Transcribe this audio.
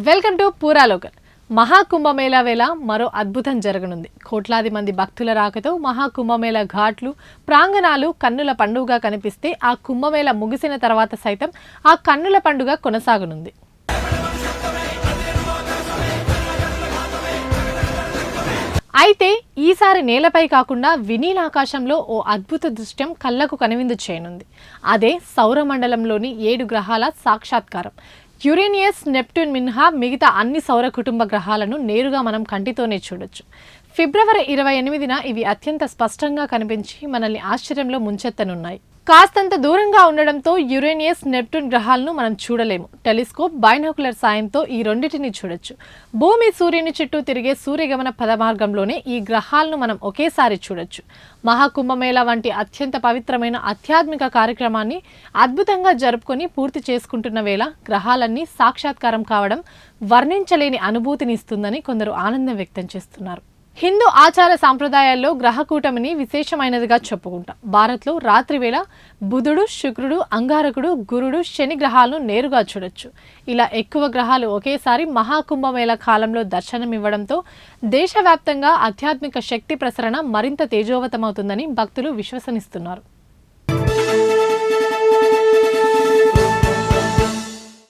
Welcome to పూరాలోకల్. Maha Kumbh Mela వేళ మరో అద్భుతం జరగనుంది. కోట్లాది మంది భక్తుల రాకతో మహాకుంభమేళా ఘాట్లు ప్రాంగణాలు కన్నుల పండుగగా కనిపిస్తే ఆ కుంభమేళా ముగిసిన తర్వాత సైతం ఆ కన్నుల పండుగ కొనసాగనుంది. అయితే ఈసారి నేలపై కాకుండా వినీలాకాశంలో ఓ అద్భుత దృశ్యం కళ్లకు కనువిందు చేయనుంది. అదే సౌరమండలంలోని 7 గ్రహాల సాక్షాత్కారం. యురేనియస్, నెప్ట్యూన్ మినహా మిగతా అన్ని సౌర కుటుంబ గ్రహాలను నేరుగా మనం కంటితోనే చూడొచ్చు. ఫిబ్రవరి 28న ఇవి అత్యంత స్పష్టంగా కనిపించి మనల్ని ఆశ్చర్యంలో ముంచెత్తనున్నాయి. కాస్తంత దూరంగా ఉండడంతో యురేనియస్, నెప్ట్యూన్ గ్రహాలను మనం చూడలేము. టెలిస్కోప్, బైనాకులర్ సాయంతో ఈ రెండింటిని చూడొచ్చు. భూమి సూర్యుని చుట్టూ తిరిగే సూర్యగమన పదమార్గంలోనే ఈ గ్రహాలను మనం ఒకేసారి చూడొచ్చు. మహాకుంభమేళా వంటి అత్యంత పవిత్రమైన ఆధ్యాత్మిక కార్యక్రమాన్ని అద్భుతంగా జరుపుకొని పూర్తి చేసుకుంటున్న వేళ గ్రహాలన్నీ సాక్షాత్కారం కావడం వర్ణించలేని అనుభూతిని ఇస్తుందని కొందరు ఆనందం వ్యక్తం చేస్తున్నారు. హిందూ ఆచార సాంప్రదాయాల్లో గ్రహకూటమిని విశేషమైనదిగా చెప్పుకుంటాం. భారత్లో రాత్రి వేళ బుధుడు, శుక్రుడు, అంగారకుడు, గురుడు, శని గ్రహాలను నేరుగా చూడొచ్చు. ఇలా ఎక్కువ గ్రహాలు ఒకేసారి మహాకుంభమేళా కాలంలో దర్శనమివ్వడంతో దేశవ్యాప్తంగా ఆధ్యాత్మిక శక్తి ప్రసరణ మరింత తేజోవతమవుతుందని భక్తులు విశ్వసిస్తున్నారు.